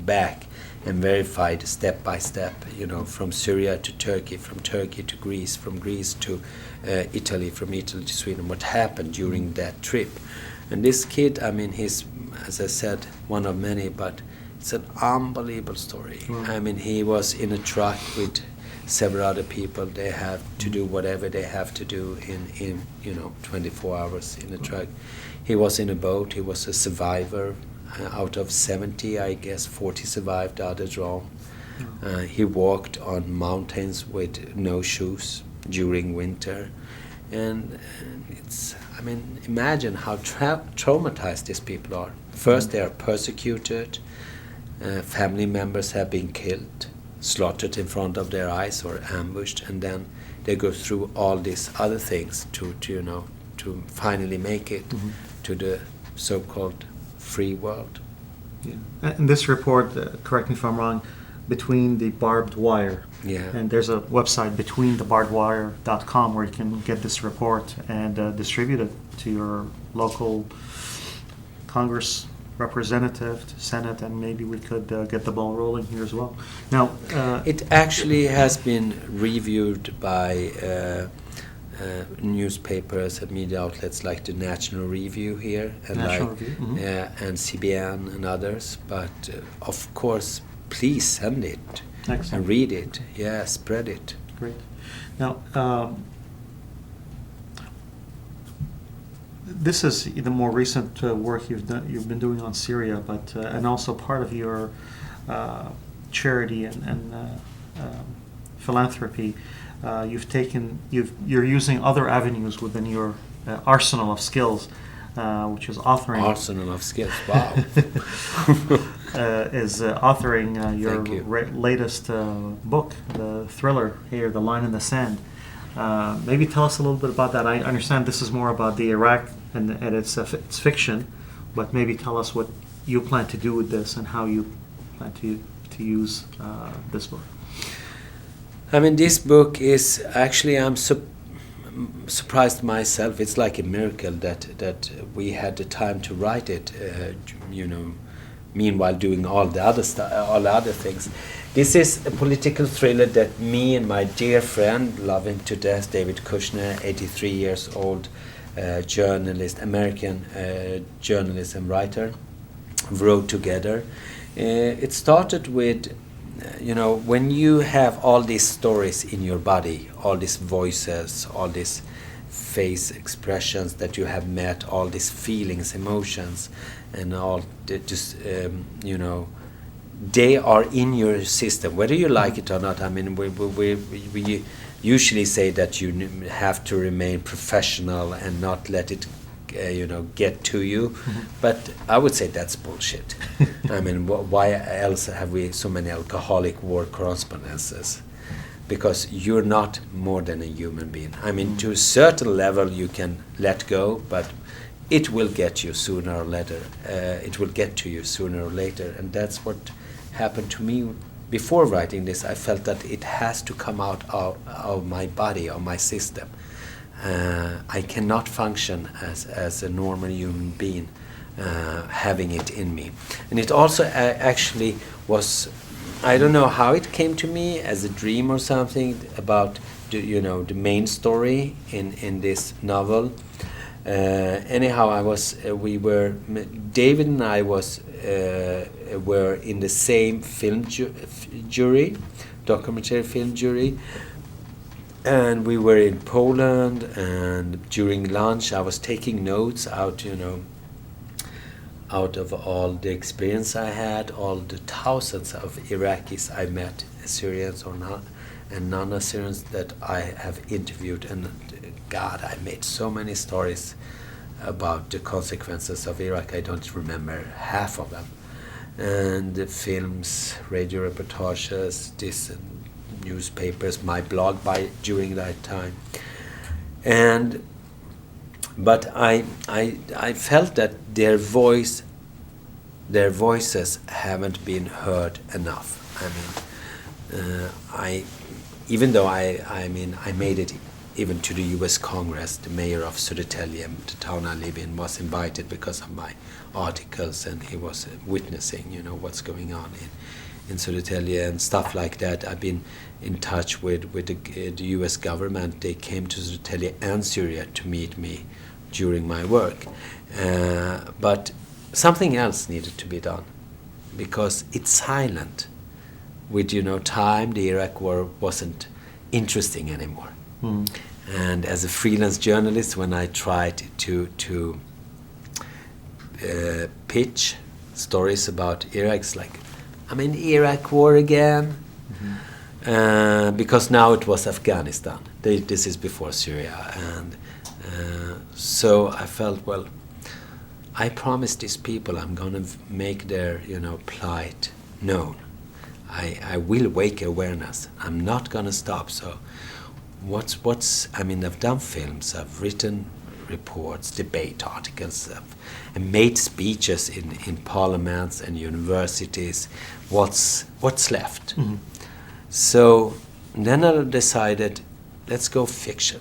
back and verify it step by step. From Syria to Turkey, from Turkey to Greece, from Greece to Italy, from Italy to Sweden. What happened during that trip? And this kid, I mean, he's, as I said, one of many, but it's an unbelievable story. I mean, he was in a truck with several other people. They have to do whatever they have to do in 24 hours in a truck. He was in a boat. He was a survivor. Out of 70, I guess 40 survived, the others drowned. He walked on mountains with no shoes during winter. And it's, I mean, imagine how traumatized these people are. First, they are persecuted. Family members have been killed, slaughtered in front of their eyes or ambushed, and then they go through all these other things to to finally make it to the so-called free world. Yeah. And this report, correct me if I'm wrong, Between the Barbed Wire. Yeah. And there's a website, betweenthebarbedwire.com, where you can get this report and distribute it to your local Congress representative, to Senate, and maybe we could get the ball rolling here as well. Now, it actually has been reviewed by newspapers and media outlets like the National Review here, and and CBN and others. But of course, please send it. Excellent. And read it. Yeah, spread it. Great. Now, this is the more recent work you've been doing on Syria, but and also part of your charity and philanthropy. You're using other avenues within your arsenal of skills, which is authoring. Arsenal of skills. Wow. Authoring your latest book, the thriller here, The Line in the Sand. Maybe tell us a little bit about that. I understand this is more about the Iraq, and it's fiction, but maybe tell us what you plan to do with this and how you plan to use this book. I mean, this book is actually, I'm surprised myself. It's like a miracle that we had the time to write it. Meanwhile doing all the other things. This is a political thriller that me and my dear friend, love him to death, David Kushner, 83 years old, journalist, American journalist and writer, wrote together. It started with, when you have all these stories in your body, all these voices, all these face expressions that you have met, all these feelings, emotions, and all they are in your system, whether you like it or not. I mean, we usually say that you have to remain professional and not let it get to you, but I would say that's bullshit. I mean, why else have we so many alcoholic war correspondences? Because you're not more than a human being. I mean, to a certain level you can let go, but it will get you sooner or later. It will get to you sooner or later, and that's what happened to me. Before writing this, I felt that it has to come out of my body, of my system. I cannot function as a normal human being having it in me. And it also actually was, I don't know how it came to me, as a dream or something, about the main story in this novel. Anyhow, David and I were in the same film jury, documentary film jury, and we were in Poland, and during lunch I was taking notes out of all the experience I had, all the thousands of Iraqis I met, Assyrians or not, and non-Assyrians that I have interviewed, and God, I made so many stories about the consequences of Iraq. I don't remember half of them. And the films, radio reportages, newspapers, my blog during that time. But I felt that their voices haven't been heard enough. I mean, even though I made it even to the U.S. Congress. The mayor of Södertälje, the town I live in, was invited because of my articles, and he was witnessing, what's going on in Södertälje and stuff like that. I've been in touch with the U.S. government. They came to Södertälje and Syria to meet me during my work. But something else needed to be done, because it's silent. With time, the Iraq war wasn't interesting anymore. And as a freelance journalist, when I tried to pitch stories about Iraq, it's like, Iraq war again, because now it was Afghanistan. This is before Syria, and so I felt, well, I promised these people I'm going to make their plight known. I will wake awareness. I'm not going to stop. So I've done films, I've written reports, debate articles, and made speeches in parliaments and universities. What's left? Mhm. So then I decided, let's go fiction.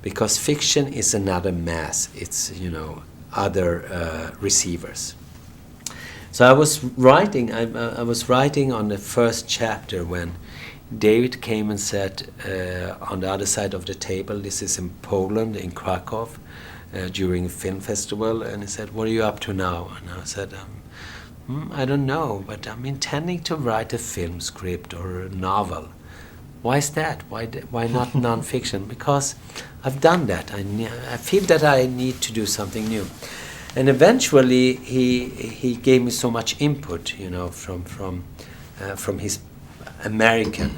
Because fiction is another mass. It's, other receivers. So I was writing. I was writing on the first chapter when David came and said on the other side of the table. This is in Poland, in Krakow, during a film festival, and he said, "What are you up to now?" And I said, "I don't know, but I'm intending to write a film script or a novel." Why is that? Why not non-fiction? Because I've done that. I feel that I need to do something new. And eventually, he gave me so much input, from his American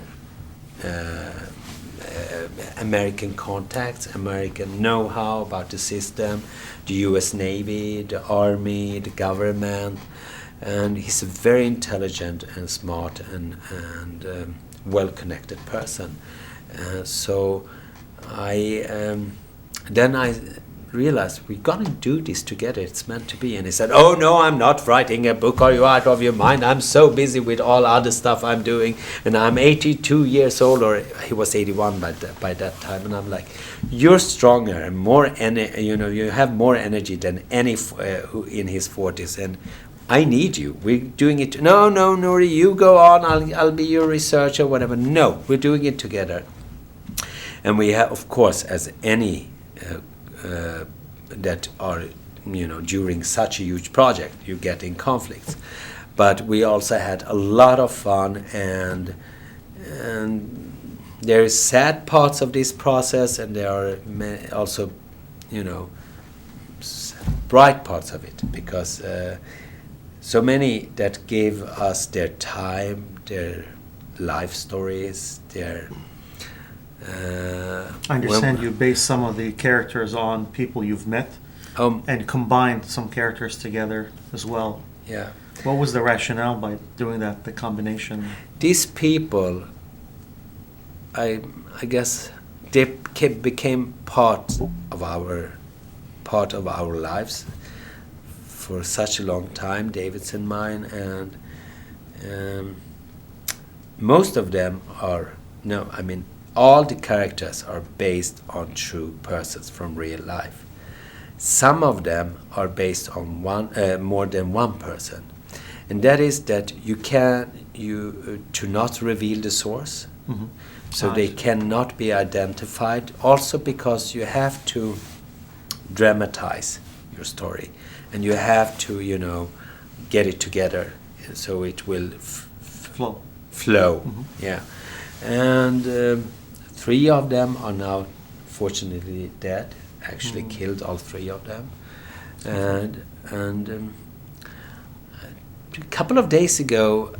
contacts, American know-how about the system, the U.S. Navy, the Army, the government, and he's a very intelligent and smart and well-connected person. So then I realized we're gonna do this together. It's meant to be. And he said, "Oh no, I'm not writing a book. Are you out of your mind? I'm so busy with all other stuff I'm doing, and I'm 82 years old." Or he was 81 by that time. And I'm like, "You're stronger and more you have more energy than any who in his 40s, and I need you. We're doing it." No, Nuri, you go on. I'll be your researcher, whatever. No, we're doing it together. And we have, of course, as any that are, during such a huge project, you get in conflicts. But we also had a lot of fun, and there is sad parts of this process, and there are also, bright parts of it, because so many that gave us their time, their life stories, their... I understand you based some of the characters on people you've met and combined some characters together as well. Yeah. What was the rationale by doing that, the combination? These people, I guess, they became part of our lives for such a long time, David's and mine, and most of them are, all the characters are based on true persons from real life. Some of them are based on more than one person, and that is that to not reveal the source, Mm-hmm. so they cannot be identified. Also, because you have to dramatize your story, and you have to get it together so it will flow. Mm-hmm. Yeah, and 3 of them are now fortunately dead. Actually killed all 3 of them, and a couple of days ago,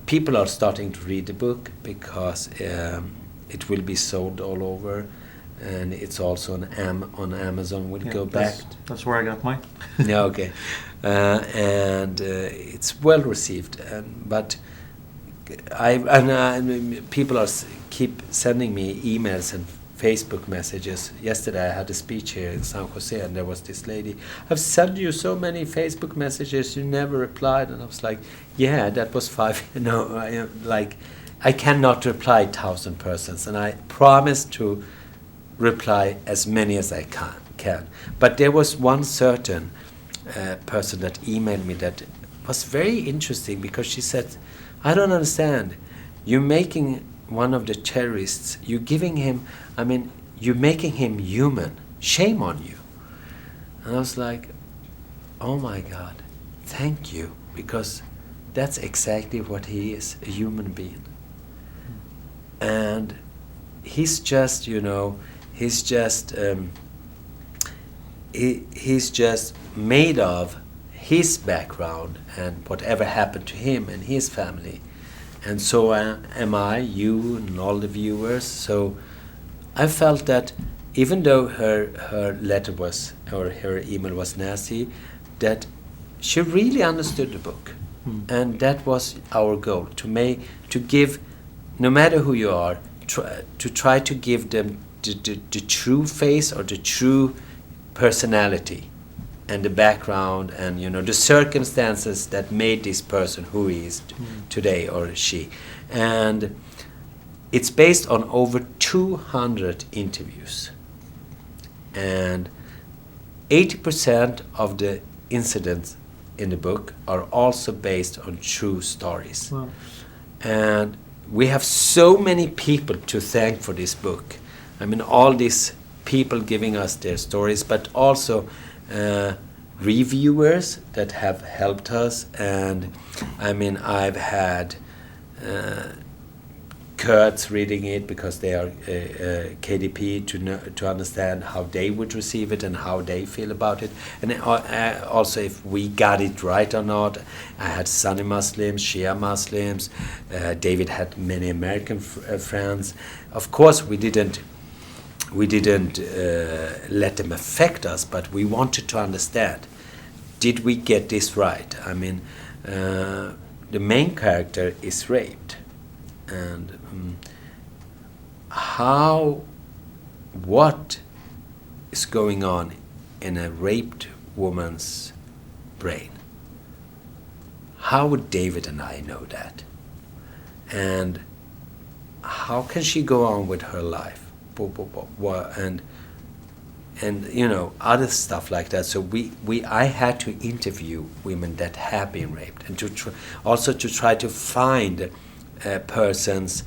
people are starting to read the book because it will be sold all over, and it's also on Amazon. We'll go back. That's where I got mine. Yeah, okay, and it's well received, but people keep sending me emails and Facebook messages. Yesterday I had a speech here in San Jose, and there was this lady, "I've sent you so many Facebook messages, you never replied." And I was like, yeah, that was 5, I cannot reply 1,000 persons, and I promise to reply as many as I can. But there was one certain person that emailed me that was very interesting, because she said, "I don't understand. You're making one of the terrorists, you're making him human. Shame on you." And I was like, oh my God, thank you, because that's exactly what he is, a human being. And he's just, he's just made of his background and whatever happened to him and his family. And so am I, you, and all the viewers. So I felt that even though her letter was, or her email was nasty, that she really understood the book. And that was our goal, to give, no matter who you are, try to give them the true face or the true personality and the background and the circumstances that made this person who he is today or she. And it's based on over 200 interviews, and 80% of the incidents in the book are also based on true stories. Wow. And we have so many people to thank for this book. I mean, all these people giving us their stories, but also reviewers that have helped us. And I mean, I've had Kurds reading it because they are KDP to understand how they would receive it and how they feel about it, and also if we got it right or not. I had Sunni Muslims, Shia Muslims. David had many American friends. Of course, we didn't let them affect us, but we wanted to understand: did we get this right? I mean, the main character is raped. And what is going on in a raped woman's brain? How would David and I know that? And how can she go on with her life? And other stuff like that. So I had to interview women that have been raped, and also to try to find persons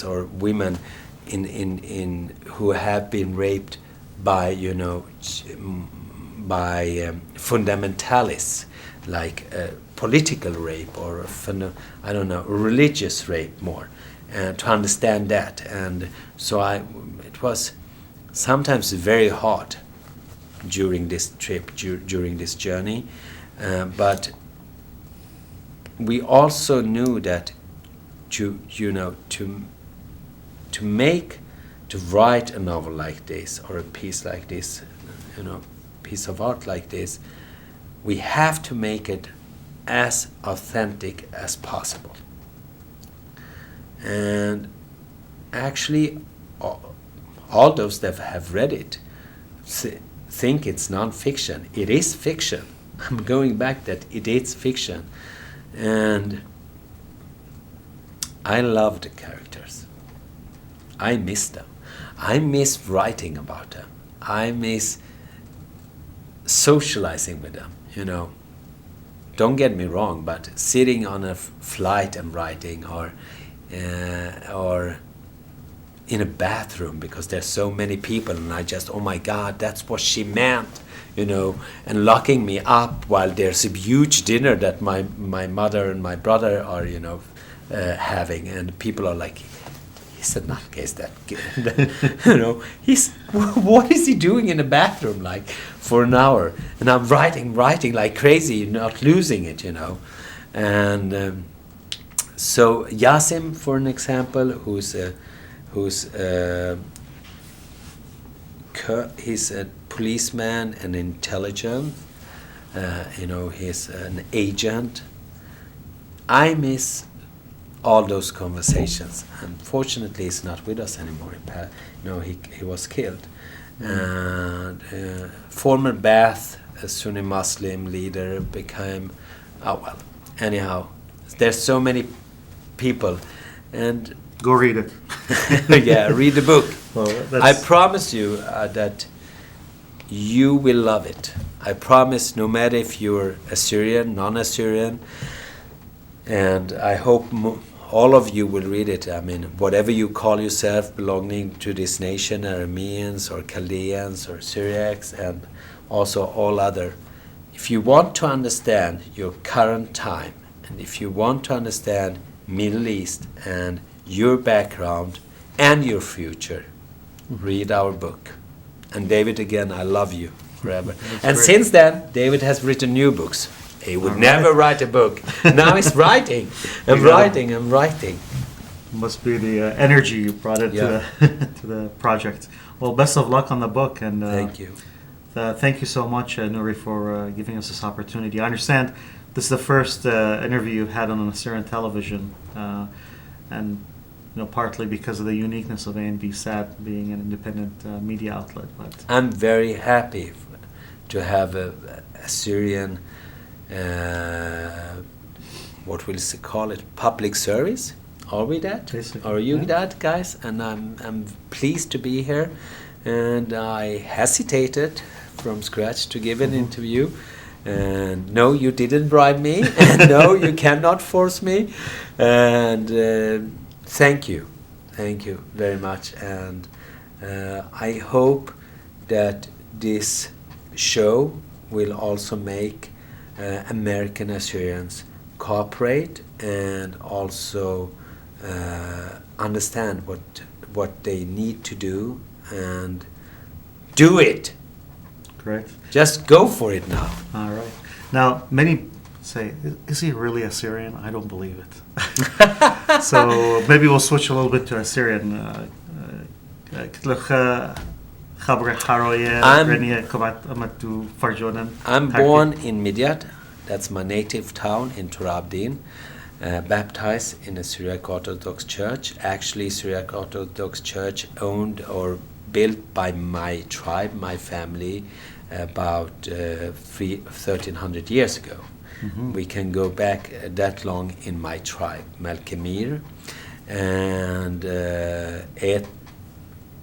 or women in who have been raped by fundamentalists, like political rape or religious rape more, to understand that. And so it was sometimes very hard during this trip, during this journey, but we also knew that to write a novel like this or a piece like this, piece of art like this, we have to make it as authentic as possible. And actually, all those that have read it think it's non-fiction. It is fiction. I'm going back that it is fiction. And I love the characters. I miss them. I miss writing about them. I miss socializing with them, Don't get me wrong, but sitting on a flight and writing, or in a bathroom because there's so many people and I just, oh my God, that's what she meant. And locking me up while there's a huge dinner that my mother and my brother are, having, and people are like, he's a nutcase, that what is he doing in the bathroom like for an hour? And I'm writing like crazy, not losing it, And so Yasim, for an example, he's a policeman and intelligent. He's an agent. I miss all those conversations. Unfortunately, he's not with us anymore. He was killed. And former Ba'ath, a Sunni Muslim leader, became. Anyhow, there's so many people, and. Go read it. Yeah, read the book. Well, I promise you that you will love it. I promise, no matter if you're Assyrian, non-Assyrian, and I hope all of you will read it. I mean, whatever you call yourself belonging to this nation, Arameans or Chaldeans or Syriacs, and also all other. If you want to understand your current time, and if you want to understand Middle East and your background and your future, read our book. And David, again, I love you forever. And great. Since then, David has written new books. He would never write a book. Now he's writing. I'm writing. Must be the energy you brought into to the project. Well, best of luck on the book, and thank you. Thank you so much, Nuri, for giving us this opportunity. I understand this is the first interview you've had on Assyrian television. and partly because of the uniqueness of ANB SAT being an independent media outlet. But I'm very happy to have a Syrian, what will you call it, public service. Are we that? Basically, Are you yeah. that, guys? And I'm pleased to be here. And I hesitated from scratch to give an interview. And no, you didn't bribe me. And no, you cannot force me. And thank you very much. And I hope that this show will also make American Assyrians cooperate and also understand what they need to do and do it. Great. Just go for it now. All right. Now, many say, is he really Assyrian? I don't believe it. So maybe we'll switch a little bit to Assyrian. I'm born in Midyat. That's my native town in Mardin. Baptized in a Syriac Orthodox Church. Actually, Syriac Orthodox Church owned or built by my tribe, my family, about 1,300 years ago. Mm-hmm. We can go back that long in my tribe, Malkemir, and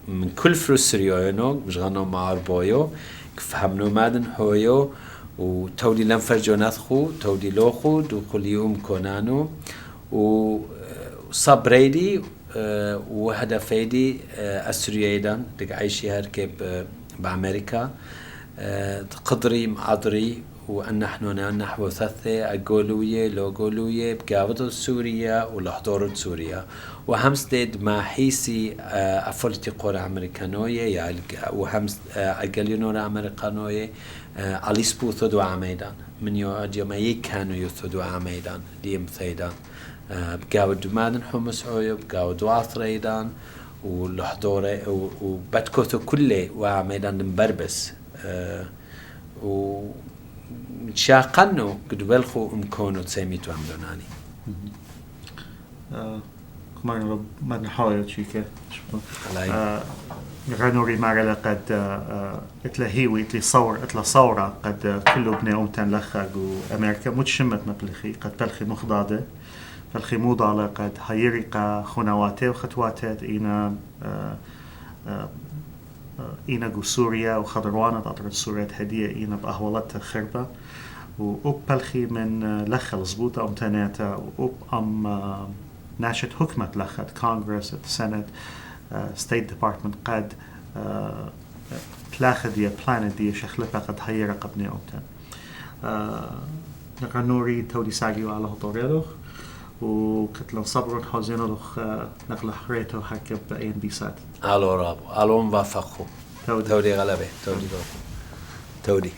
من كل فروس سريانو بجانو مع أربايو كفهمنو مادن هويو وتودي لنفر جونات خو تودي لوخو دخول يوم كونانو وصبريدي وهدفيدي أسريايدان دق عايشي هركب بأمريكا قدري معضري وأن نحن نحو ثلاثة أقولوية لوقولوية بقاوضة سوريا ولحضورة سوريا وهمستد ما حيسي أفولتي قورة أمريكانوية وهمست أقلينورة أمريكانوية أليسبو ثدو عميدان من يوم يكانوا يثدو عميدان ديم ثيدان بقاود مادن حمس عويو بقاود واثريدان ولحضورة وبتكوثو كله وعميدان مبربس و شاقنو قد بلخو مكونو تسميتو عمدوناني كمان رب من حاول شيكه نوري معنا قد اتلهيوي اتلا صورة قد كله بني أمتن لخق وأمريكا متشمت مبلخي قد بلخي مخضاده بلخي موضالة قد هيريقا خنواته وخطواته إينا جو سوريا وخضروانة أطرد سوريا هدية إينا بأهولتها خربة وأب بلخي من لخل زبوطة أمتناتا وأب ناشط حكمة لخت كونغرس السنت ستيت ديبارتمنت قد تلاخد دي بلان دي شخلفة قد هيرا قبني أمتن نقا نوري تودي ساقيو على هطوريلوخ وكتلن صبرون حوزينولوخ نقل حريتو حكب ANB SAT ألو رابو ألو مبافقو تودي غلبة تودي